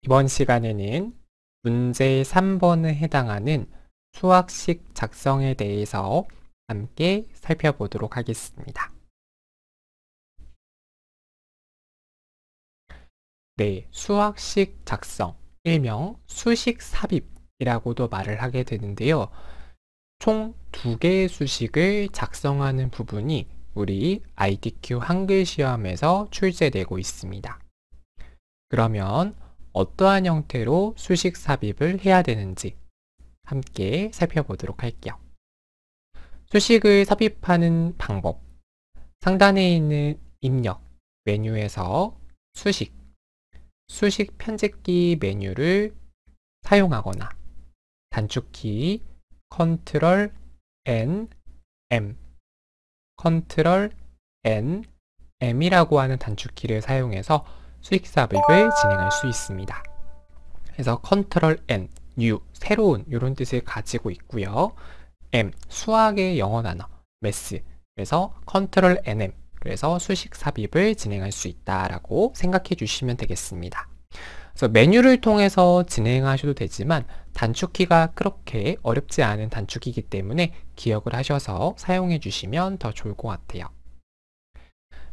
이번 시간에는 문제 3번에 해당하는 수학식 작성에 대해서 함께 살펴보도록 하겠습니다. 네, 수학식 작성, 일명 수식 삽입이라고도 말을 하게 되는데요. 총 2개의 수식을 작성하는 부분이 우리 IDQ 한글 시험에서 출제되고 있습니다. 그러면 어떠한 형태로 수식 삽입을 해야 되는지 함께 살펴보도록 할게요. 수식을 삽입하는 방법, 상단에 있는 입력 메뉴에서 수식 편집기 메뉴를 사용하거나 단축키 Ctrl N, M, Ctrl N, M이라고 하는 단축키를 사용해서 수식 삽입을 진행할 수 있습니다. 그래서 Ctrl N, New, 새로운 이런 뜻을 가지고 있고요. M, 수학의 영어 단어, math, 그래서 Ctrl NM, 그래서 수식 삽입을 진행할 수 있다라고 생각해 주시면 되겠습니다. 그래서 메뉴를 통해서 진행하셔도 되지만 단축키가 그렇게 어렵지 않은 단축키이기 때문에 기억을 하셔서 사용해 주시면 더 좋을 것 같아요.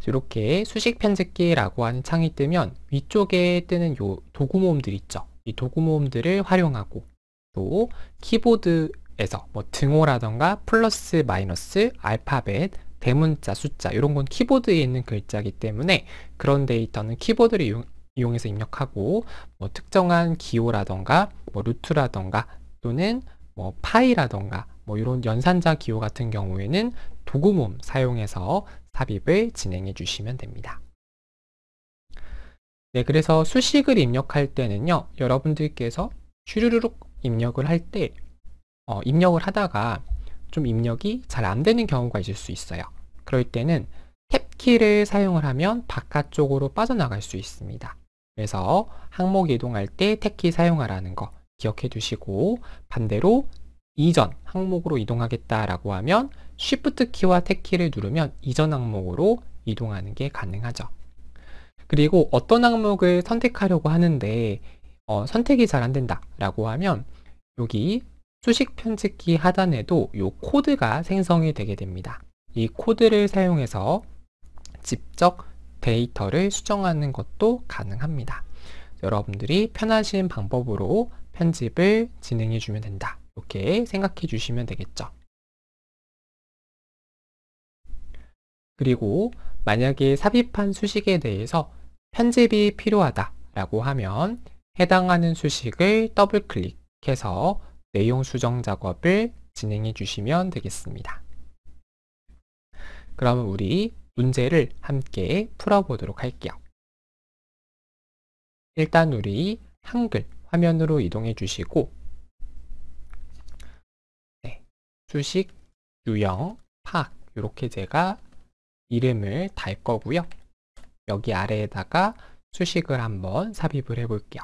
이렇게 수식 편집기라고 하는 창이 뜨면 위쪽에 뜨는 요 도구 모음들 있죠. 이 도구 모음들을 활용하고 또 키보드에서 뭐 등호라던가 플러스 마이너스 알파벳 대문자 숫자 이런 건 키보드에 있는 글자이기 때문에 그런 데이터는 키보드를 이용해서 입력하고 뭐 특정한 기호라던가 뭐 루트라던가 또는 뭐 파이라던가 뭐 이런 연산자 기호 같은 경우에는 도구 모음 사용해서 삽입을 진행해 주시면 됩니다. 네, 그래서 수식을 입력할 때는요, 여러분들께서 슈르륵 입력을 할 때, 입력을 하다가 좀 입력이 잘 안 되는 경우가 있을 수 있어요. 그럴 때는 탭키를 사용을 하면 바깥쪽으로 빠져나갈 수 있습니다. 그래서 항목 이동할 때 탭키 사용하라는 거 기억해 두시고, 반대로 이전 항목으로 이동하겠다라고 하면 Shift 키와 탭 키를 누르면 이전 항목으로 이동하는 게 가능하죠. 그리고 어떤 항목을 선택하려고 하는데 선택이 잘 안 된다 라고 하면 여기 수식 편집기 하단에도 이 코드가 생성이 되게 됩니다. 이 코드를 사용해서 직접 데이터를 수정하는 것도 가능합니다. 여러분들이 편하신 방법으로 편집을 진행해 주면 된다. 이렇게 생각해 주시면 되겠죠. 그리고 만약에 삽입한 수식에 대해서 편집이 필요하다라고 하면 해당하는 수식을 더블 클릭해서 내용 수정 작업을 진행해 주시면 되겠습니다. 그럼 우리 문제를 함께 풀어보도록 할게요. 일단 우리 한글 화면으로 이동해 주시고 수식, 유형, 파악 이렇게 제가 이름을 달 거고요. 여기 아래에다가 수식을 한번 삽입을 해 볼게요.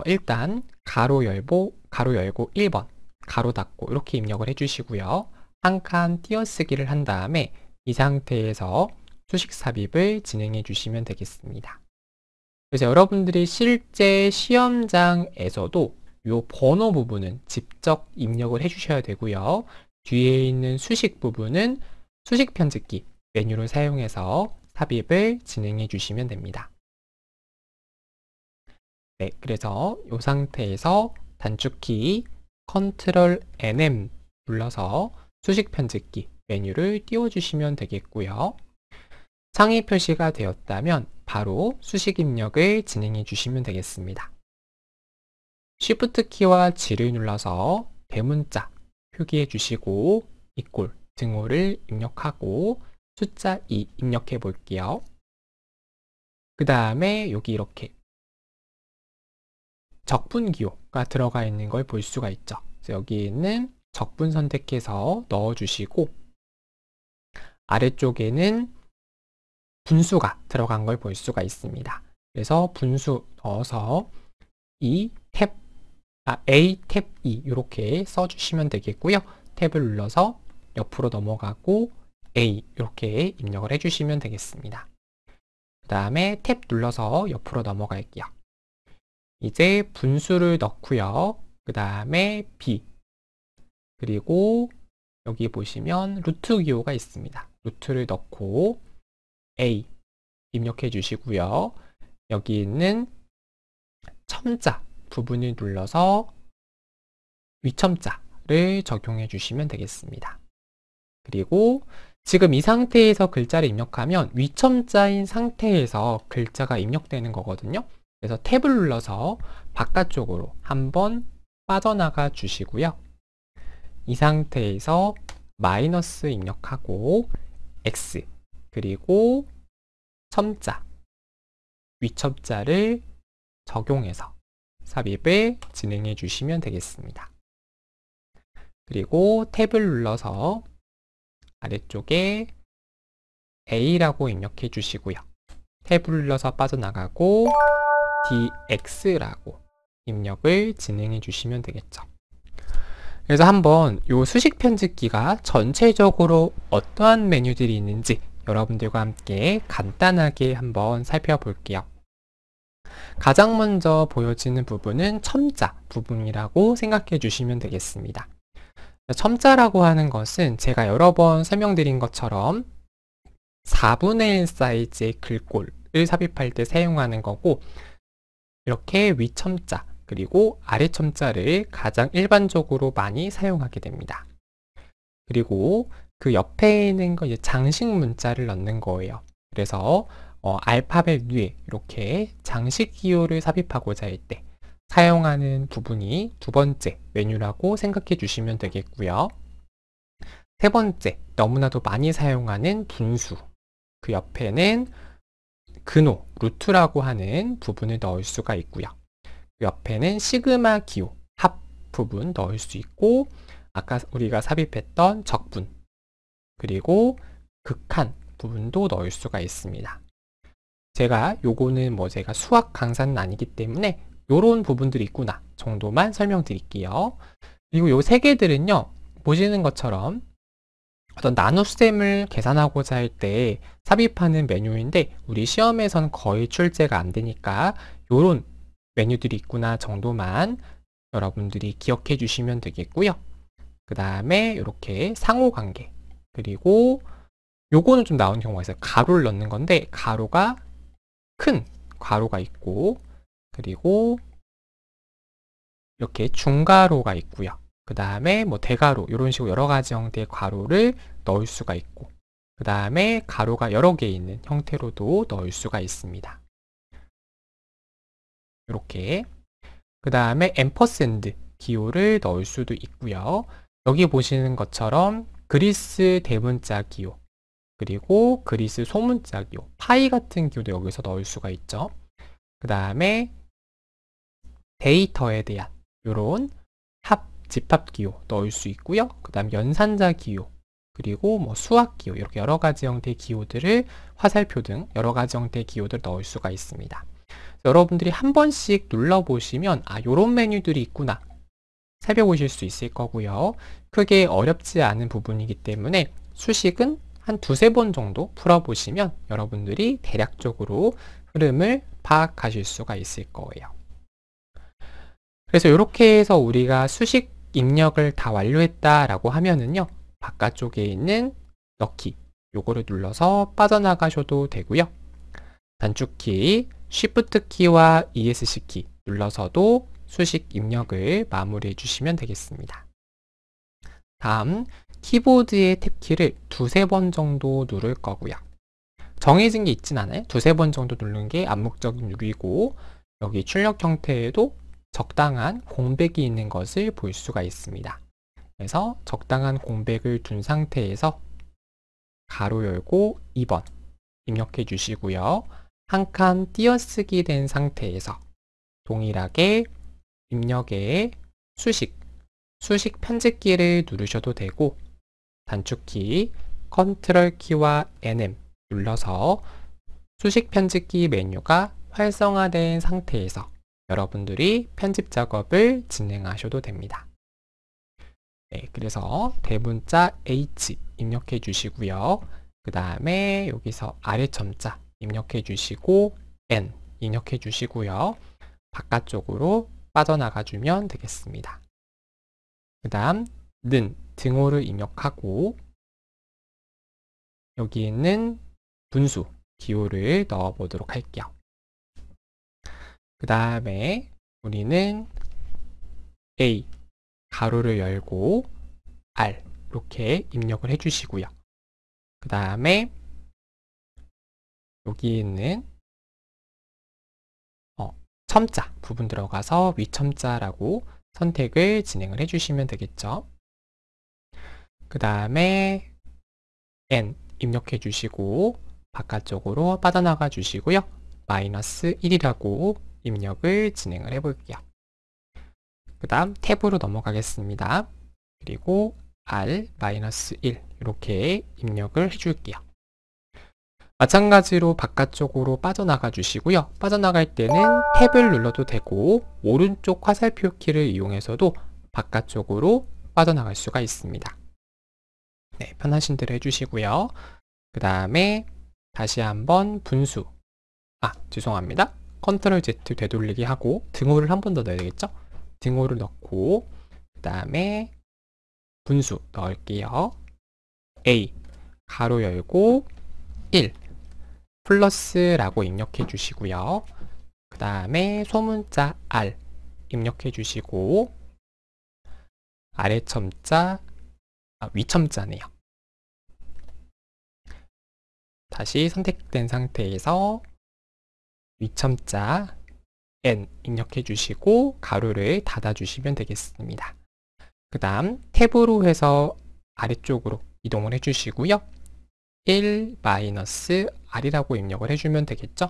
일단 가로 열고 1번, 가로 닫고 이렇게 입력을 해 주시고요. 한 칸 띄어쓰기를 한 다음에 이 상태에서 수식 삽입을 진행해 주시면 되겠습니다. 그래서 여러분들이 실제 시험장에서도 이 번호 부분은 직접 입력을 해 주셔야 되고요. 뒤에 있는 수식 부분은 수식 편집기 메뉴를 사용해서 삽입을 진행해 주시면 됩니다. 네, 그래서 이 상태에서 단축키 Ctrl NM 눌러서 수식 편집기 메뉴를 띄워주시면 되겠고요. 창이 표시가 되었다면 바로 수식 입력을 진행해 주시면 되겠습니다. Shift 키와 G를 눌러서 대문자 표기해 주시고 이꼴 등호를 입력하고 숫자 2 입력해 볼게요. 그 다음에 여기 이렇게 적분 기호가 들어가 있는 걸 볼 수가 있죠. 그래서 여기에는 적분 선택해서 넣어주시고 아래쪽에는 분수가 들어간 걸 볼 수가 있습니다. 그래서 분수 넣어서 A 탭 2 이렇게 써주시면 되겠고요. 탭을 눌러서 옆으로 넘어가고 A 이렇게 입력을 해주시면 되겠습니다. 그 다음에 탭 눌러서 옆으로 넘어갈게요. 이제 분수를 넣고요. 그 다음에 B, 그리고 여기 보시면 루트 기호가 있습니다. 루트를 넣고 A 입력해 주시고요. 여기 있는 첨자 부분을 눌러서 위첨자를 적용해 주시면 되겠습니다. 그리고 지금 이 상태에서 글자를 입력하면 위첨자인 상태에서 글자가 입력되는 거거든요. 그래서 탭을 눌러서 바깥쪽으로 한번 빠져나가 주시고요. 이 상태에서 마이너스 입력하고 X, 그리고 첨자, 위첨자를 적용해서 삽입을 진행해 주시면 되겠습니다. 그리고 탭을 눌러서 아래쪽에 A라고 입력해 주시고요. 탭을 눌러서 빠져나가고 DX라고 입력을 진행해 주시면 되겠죠. 그래서 한번 이 수식 편집기가 전체적으로 어떠한 메뉴들이 있는지 여러분들과 함께 간단하게 한번 살펴볼게요. 가장 먼저 보여지는 부분은 첨자 부분이라고 생각해 주시면 되겠습니다. 첨자라고 하는 것은 제가 여러 번 설명드린 것처럼 4분의 1 사이즈의 글꼴을 삽입할 때 사용하는 거고, 이렇게 위첨자 그리고 아래첨자를 가장 일반적으로 많이 사용하게 됩니다. 그리고 그 옆에 있는 거 이제 장식 문자를 넣는 거예요. 그래서 알파벳 위에 이렇게 장식 기호를 삽입하고자 할 때 사용하는 부분이 두 번째 메뉴라고 생각해 주시면 되겠고요. 세 번째, 너무나도 많이 사용하는 분수, 그 옆에는 근호, 루트라고 하는 부분을 넣을 수가 있고요. 그 옆에는 시그마 기호, 합 부분 넣을 수 있고, 아까 우리가 삽입했던 적분, 그리고 극한 부분도 넣을 수가 있습니다. 제가 요거는 제가 수학 강사는 아니기 때문에 요런 부분들이 있구나 정도만 설명드릴게요. 그리고 요 세 개들은요, 보시는 것처럼 어떤 나눗셈을 계산하고자 할 때 삽입하는 메뉴인데 우리 시험에선 거의 출제가 안 되니까 요런 메뉴들이 있구나 정도만 여러분들이 기억해 주시면 되겠고요. 그 다음에 이렇게 상호관계, 그리고 요거는 좀 나오는 경우가 있어요. 가로를 넣는 건데 가로가 큰 가로가 있고, 그리고 이렇게 중가로가 있고요. 그 다음에 대가로, 이런 식으로 여러 가지 형태의 가로를 넣을 수가 있고, 그 다음에 가로가 여러 개 있는 형태로도 넣을 수가 있습니다. 이렇게. 그 다음에 앰퍼샌드 기호를 넣을 수도 있고요. 여기 보시는 것처럼 그리스 대문자 기호, 그리고 그리스 소문자 기호, 파이 같은 기호도 여기서 넣을 수가 있죠. 그 다음에 데이터에 대한 이런 집합 기호 넣을 수 있고요. 그 다음 연산자 기호, 그리고 수학 기호, 이렇게 여러 가지 형태의 기호들을, 화살표 등 여러 가지 형태의 기호들을 넣을 수가 있습니다. 여러분들이 한 번씩 눌러보시면 요런 메뉴들이 있구나 살펴보실 수 있을 거고요. 크게 어렵지 않은 부분이기 때문에 수식은 한 두세 번 정도 풀어보시면 여러분들이 대략적으로 흐름을 파악하실 수가 있을 거예요. 그래서 이렇게 해서 우리가 수식 입력을 다 완료했다라고 하면은요, 바깥쪽에 있는 넣기, 요거를 눌러서 빠져나가셔도 되고요. 단축키 Shift 키와 ESC 키 눌러서도 수식 입력을 마무리해 주시면 되겠습니다. 다음, 키보드의 탭키를 두세 번 정도 누를 거고요. 정해진 게 있진 않아요. 두세 번 정도 누르는 게 암묵적인 룰이고, 여기 출력 형태에도 적당한 공백이 있는 것을 볼 수가 있습니다. 그래서 적당한 공백을 둔 상태에서 가로 열고 2번 입력해 주시고요. 한 칸 띄어쓰기 된 상태에서 동일하게 입력의 수식 편집키를 누르셔도 되고, 단축키 컨트롤 키와 NM 눌러서 수식 편집기 메뉴가 활성화된 상태에서 여러분들이 편집 작업을 진행하셔도 됩니다. 네, 그래서 대문자 H 입력해 주시고요. 그 다음에 여기서 아래 첨자 입력해 주시고 N 입력해 주시고요. 바깥쪽으로 빠져나가 주면 되겠습니다. 그 다음 는 등호를 입력하고 여기 있는 분수 기호를 넣어 보도록 할게요. 그 다음에 우리는 A 가로를 열고 R 이렇게 입력을 해주시고요. 그 다음에 여기 있는 첨자 부분 들어가서 위첨자라고 선택을 진행을 해주시면 되겠죠. 그 다음에 N 입력해 주시고 바깥쪽으로 빠져나가 주시고요. 마이너스 1이라고 입력을 진행을 해 볼게요. 그 다음 탭으로 넘어가겠습니다. 그리고 R-1 이렇게 입력을 해줄게요. 마찬가지로 바깥쪽으로 빠져나가 주시고요. 빠져나갈 때는 탭을 눌러도 되고 오른쪽 화살표 키를 이용해서도 바깥쪽으로 빠져나갈 수가 있습니다. 네, 편하신 대로 해주시고요. 그 다음에 다시 한번 분수 죄송합니다. 컨트롤 Z 되돌리기 하고 등호를 한 번 더 넣어야 되겠죠? 등호를 넣고 그 다음에 분수 넣을게요. A 가로 열고 1 플러스라고 입력해 주시고요. 그 다음에 소문자 R 입력해 주시고 아래 첨자 위첨자네요. 다시 선택된 상태에서 위첨자 N 입력해 주시고 가로를 닫아 주시면 되겠습니다. 그 다음 탭으로 해서 아래쪽으로 이동을 해 주시고요. 1-R이라고 입력을 해주면 되겠죠.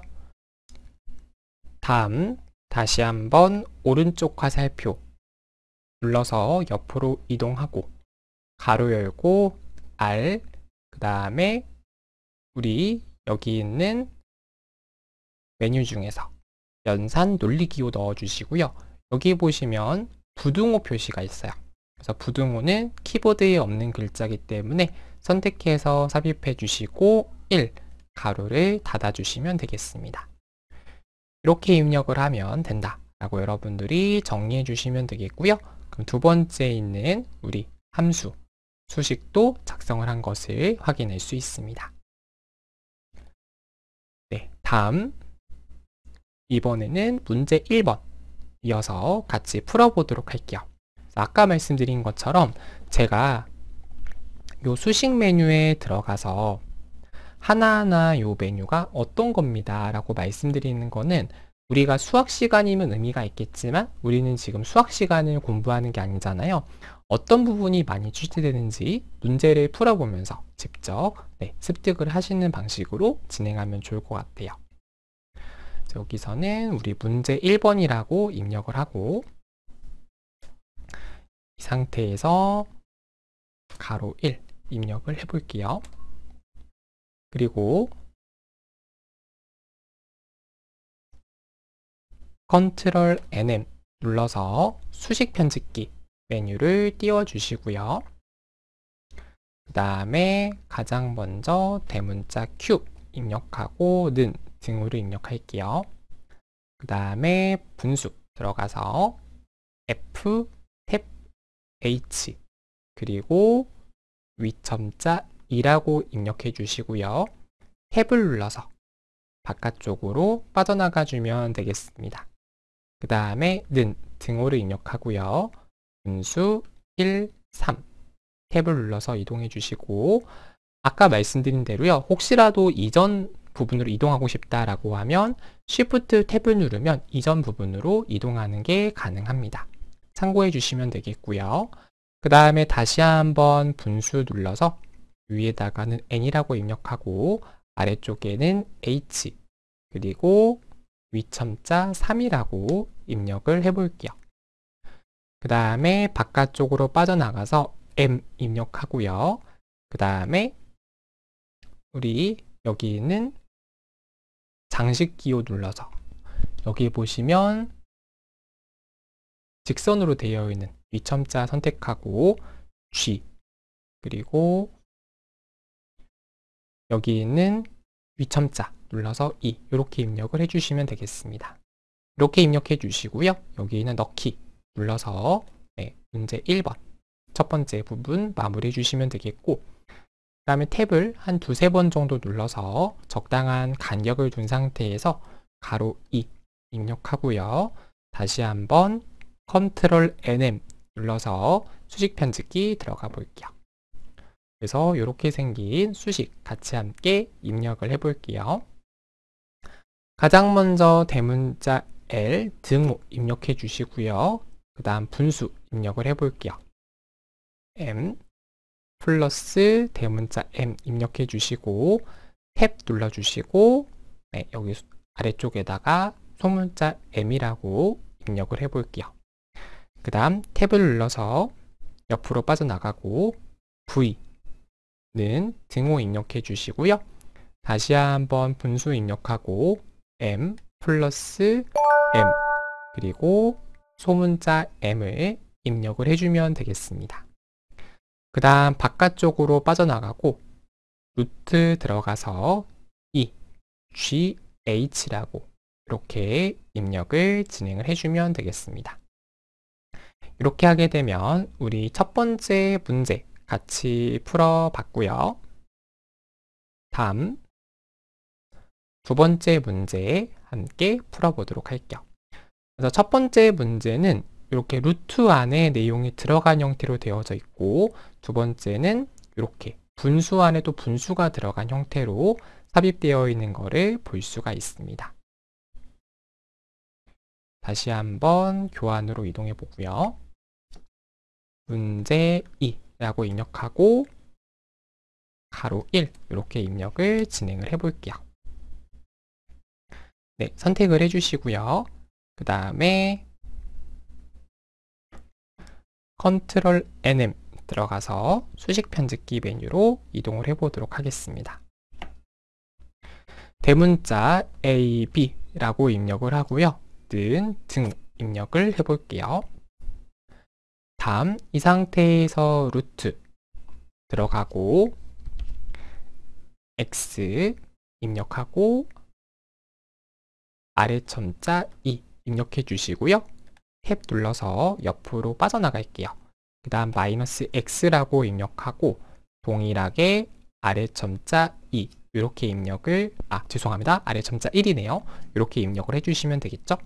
다음 다시 한번 오른쪽 화살표 눌러서 옆으로 이동하고 가로 열고 R 그 다음에 우리 여기 있는 메뉴 중에서 연산 논리기호 넣어주시고요. 여기 보시면 부등호 표시가 있어요. 그래서 부등호는 키보드에 없는 글자이기 때문에 선택해서 삽입해 주시고 1 가로를 닫아 주시면 되겠습니다. 이렇게 입력을 하면 된다 라고 여러분들이 정리해 주시면 되겠고요. 그럼 두 번째 있는 우리 함수 수식도 작성을 한 것을 확인할 수 있습니다. 네, 다음 이번에는 문제 1번 이어서 같이 풀어보도록 할게요. 아까 말씀드린 것처럼 제가 요 수식 메뉴에 들어가서 하나하나 요 메뉴가 어떤 겁니다 라고 말씀드리는 거는 우리가 수학 시간이면 의미가 있겠지만 우리는 지금 수학 시간을 공부하는 게 아니잖아요. 어떤 부분이 많이 출제되는지 문제를 풀어보면서 직접 습득을 하시는 방식으로 진행하면 좋을 것 같아요. 여기서는 우리 문제 1번이라고 입력을 하고 이 상태에서 가로 1 입력을 해 볼게요. 그리고 컨트롤 NM 눌러서 수식 편집기 메뉴를 띄워 주시고요. 그 다음에 가장 먼저 대문자 Q 입력하고 는 등호를 입력할게요. 그 다음에 분수 들어가서 F 탭 H 그리고 위첨자 2라고 입력해 주시고요. 탭을 눌러서 바깥쪽으로 빠져나가 주면 되겠습니다. 그 다음에 는 등호를 입력하고요. 분수 1, 3 탭을 눌러서 이동해 주시고 아까 말씀드린 대로요. 혹시라도 이전 부분으로 이동하고 싶다라고 하면 Shift 탭을 누르면 이전 부분으로 이동하는 게 가능합니다. 참고해 주시면 되겠고요. 그 다음에 다시 한번 분수 눌러서 위에다가는 N이라고 입력하고 아래쪽에는 H 그리고 위첨자 3이라고 입력을 해 볼게요. 그 다음에 바깥쪽으로 빠져나가서 M 입력하고요. 그 다음에 우리 여기 있는 장식 기호 눌러서 여기 보시면 직선으로 되어 있는 위첨자 선택하고 G 그리고 여기 있는 위첨자 눌러서 E 이렇게 입력을 해주시면 되겠습니다. 이렇게 입력해 주시고요. 여기는 넣기 눌러서 네, 문제 1번 첫 번째 부분 마무리해 주시면 되겠고, 그 다음에 탭을 한 두세 번 정도 눌러서 적당한 간격을 둔 상태에서 가로 2 입력하고요. 다시 한번 컨트롤 NM 눌러서 수식 편집기 들어가 볼게요. 그래서 이렇게 생긴 수식 같이 함께 입력을 해 볼게요. 가장 먼저 대문자 L 등호 입력해 주시고요. 그 다음 분수 입력을 해 볼게요. M 플러스 대문자 M 입력해 주시고 탭 눌러 주시고 네, 여기 아래쪽에다가 소문자 M이라고 입력을 해 볼게요. 그 다음 탭을 눌러서 옆으로 빠져나가고 V는 등호 입력해 주시고요. 다시 한번 분수 입력하고 M 플러스 M 그리고 소문자 M을 입력을 해주면 되겠습니다. 그 다음 바깥쪽으로 빠져나가고 루트 들어가서 GH라고 이렇게 입력을 진행을 해주면 되겠습니다. 이렇게 하게 되면 우리 첫 번째 문제 같이 풀어봤고요. 다음 두 번째 문제 함께 풀어보도록 할게요. 그래서 첫 번째 문제는 이렇게 루트 안에 내용이 들어간 형태로 되어져 있고, 두 번째는 이렇게 분수 안에도 분수가 들어간 형태로 삽입되어 있는 것을 볼 수가 있습니다. 다시 한번 교환으로 이동해 보고요. 문제 2라고 입력하고 가로 1 이렇게 입력을 진행을 해 볼게요. 네, 선택을 해주시고요. 그 다음에 컨트롤 NM 들어가서 수식 편집기 메뉴로 이동을 해 보도록 하겠습니다. 대문자 A, B라고 입력을 하고요. 는 등 입력을 해 볼게요. 다음 이 상태에서 루트 들어가고 X 입력하고 아래 첨자 2 입력해 주시고요. 탭 눌러서 옆으로 빠져나갈게요. 그 다음 마이너스 X라고 입력하고 동일하게 아래 첨자 2 이렇게 입력을 죄송합니다. 아래 첨자 1이네요. 이렇게 입력을 해주시면 되겠죠.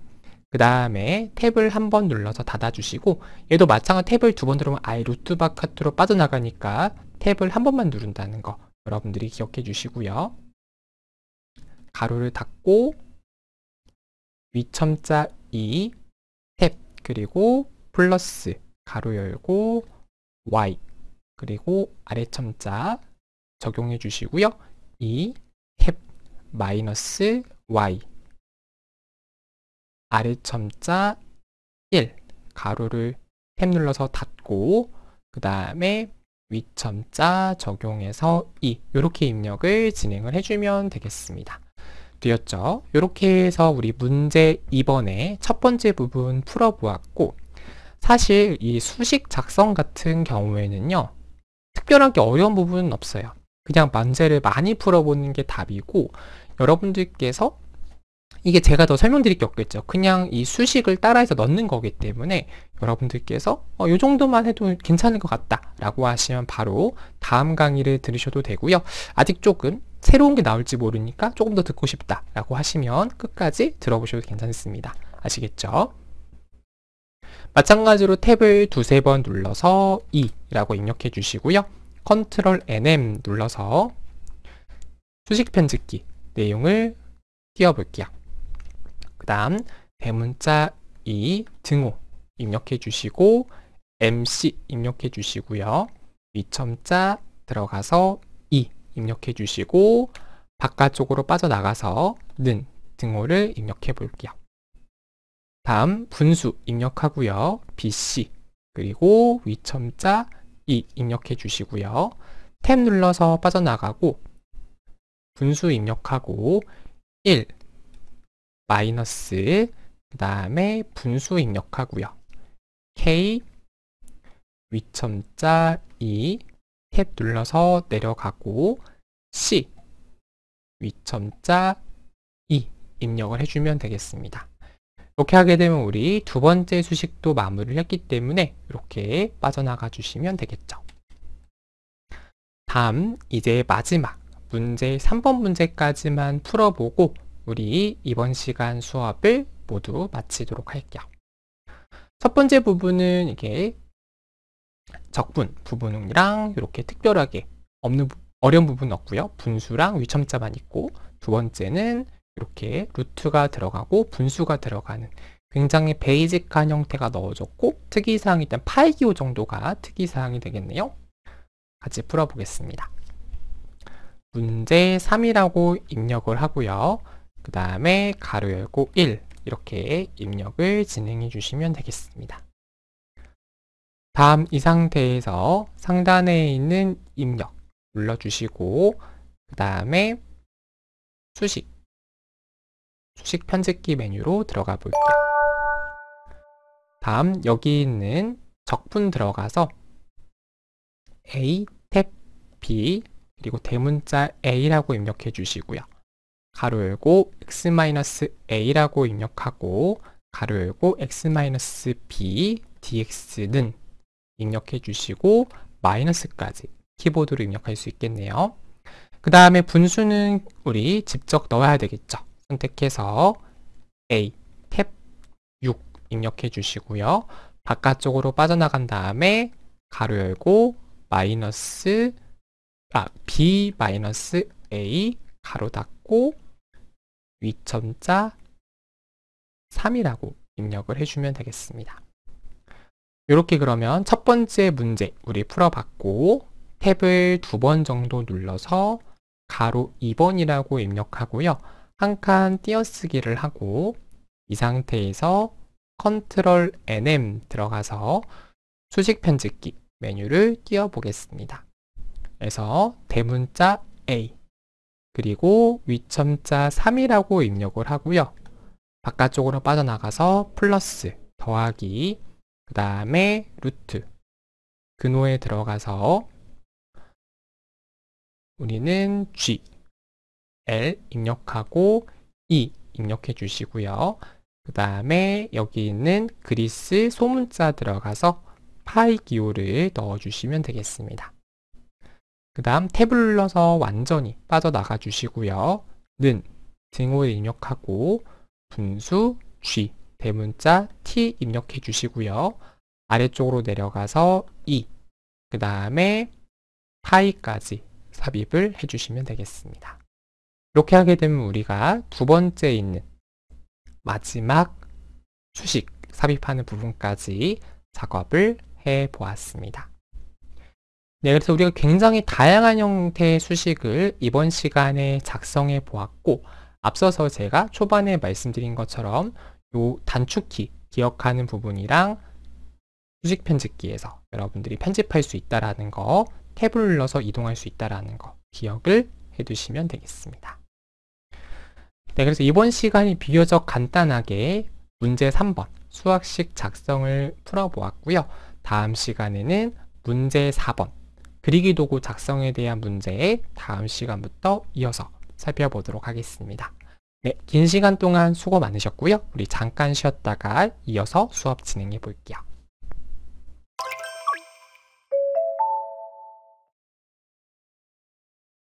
그 다음에 탭을 한 번 눌러서 닫아주시고 얘도 마찬가지로 탭을 두 번 누르면 아예 루트 바깥으로 빠져나가니까 탭을 한 번만 누른다는 거 여러분들이 기억해 주시고요. 가로를 닫고 위첨자 2 탭 그리고 플러스 가로 열고 Y 그리고 아래 첨자 적용해 주시고요. 2 탭 마이너스 Y 아래 첨자 1 가로를 탭 눌러서 닫고 그 다음에 위첨자 적용해서 2 이렇게 입력을 진행을 해주면 되겠습니다. 되었죠? 이렇게 해서 우리 문제 2번의 첫 번째 부분 풀어보았고, 사실 이 수식 작성 같은 경우에는요 특별하게 어려운 부분은 없어요. 그냥 문제를 많이 풀어보는 게 답이고, 여러분들께서 이게 제가 더 설명드릴 게 없겠죠. 그냥 이 수식을 따라해서 넣는 거기 때문에 여러분들께서 이 정도만 해도 괜찮을 것 같다 라고 하시면 바로 다음 강의를 들으셔도 되고요. 아직 조금 새로운 게 나올지 모르니까 조금 더 듣고 싶다 라고 하시면 끝까지 들어보셔도 괜찮습니다. 아시겠죠? 마찬가지로 탭을 두세 번 눌러서 2라고 입력해 주시고요. 컨트롤 NM 눌러서 수식 편집기 내용을 띄워 볼게요. 그 다음 대문자 2 등호 입력해 주시고 MC 입력해 주시고요. 위첨자 들어가서 2 입력해 주시고 바깥쪽으로 빠져나가서 는 등호를 입력해 볼게요. 다음 분수 입력하고요. BC 그리고 위첨자 2 입력해 주시고요. 탭 눌러서 빠져나가고 분수 입력하고 1 마이너스 그 다음에 분수 입력하고요. K 위첨자 2 탭 눌러서 내려가고 C 위첨자 2 입력을 해주면 되겠습니다. 이렇게 하게 되면 우리 두 번째 수식도 마무리를 했기 때문에 이렇게 빠져나가 주시면 되겠죠. 다음 이제 마지막 문제 3번 문제까지만 풀어보고 우리 이번 시간 수업을 모두 마치도록 할게요. 첫 번째 부분은 이게 적분 부분이랑 이렇게 특별하게 어려운 부분은 없고요. 분수랑 위첨자만 있고, 두 번째는 이렇게 루트가 들어가고 분수가 들어가는 굉장히 베이직한 형태가 넣어졌고, 특이사항이 일단 파이기호 정도가 특이사항이 되겠네요. 같이 풀어보겠습니다. 문제 3이라고 입력을 하고요. 그 다음에 가로 열고 1 이렇게 입력을 진행해 주시면 되겠습니다. 다음 이 상태에서 상단에 있는 입력 눌러주시고, 그 다음에 수식 편집기 메뉴로 들어가 볼게요. 다음 여기 있는 적분 들어가서 A, 탭 B 그리고 대문자 A라고 입력해 주시고요. 가로 열고 X-A라고 입력하고 가로 열고 X-B dx는 입력해 주시고 마이너스까지 키보드로 입력할 수 있겠네요. 그 다음에 분수는 우리 직접 넣어야 되겠죠. 선택해서 A, 탭 6 입력해 주시고요. 바깥쪽으로 빠져나간 다음에 가로 열고 B 마이너스 A 가로 닫고 위첨자 3이라고 입력을 해주면 되겠습니다. 이렇게 그러면 첫 번째 문제 우리 풀어봤고, 탭을 2번 정도 눌러서 가로 2번이라고 입력하고요. 한 칸 띄어쓰기를 하고 이 상태에서 컨트롤 NM 들어가서 수식 편집기 메뉴를 띄워 보겠습니다. 그래서 대문자 A 그리고 위첨자 3이라고 입력을 하고요. 바깥쪽으로 빠져나가서 플러스 더하기 그 다음에 루트 근호에 들어가서 우리는 G, L 입력하고 E 입력해 주시고요. 그 다음에 여기 있는 그리스 소문자 들어가서 파이 기호를 넣어 주시면 되겠습니다. 그 다음 탭을 눌러서 완전히 빠져나가 주시고요. 는 등호를 입력하고 분수 G, 대문자 T 입력해 주시고요. 아래쪽으로 내려가서 E, 그 다음에 파이까지 삽입을 해주시면 되겠습니다. 이렇게 하게 되면 우리가 두 번째 있는 마지막 수식 삽입하는 부분까지 작업을 해 보았습니다. 네, 그래서 우리가 굉장히 다양한 형태의 수식을 이번 시간에 작성해 보았고, 앞서서 제가 초반에 말씀드린 것처럼 요 단축키 기억하는 부분이랑 수식 편집기에서 여러분들이 편집할 수 있다라는 거, 탭을 눌러서 이동할 수 있다라는 거 기억을 해 두시면 되겠습니다. 네, 그래서 이번 시간이 비교적 간단하게 문제 3번 수학식 작성을 풀어보았고요. 다음 시간에는 문제 4번 그리기 도구 작성에 대한 문제 다음 시간부터 이어서 살펴보도록 하겠습니다. 네, 긴 시간 동안 수고 많으셨고요. 우리 잠깐 쉬었다가 이어서 수업 진행해 볼게요.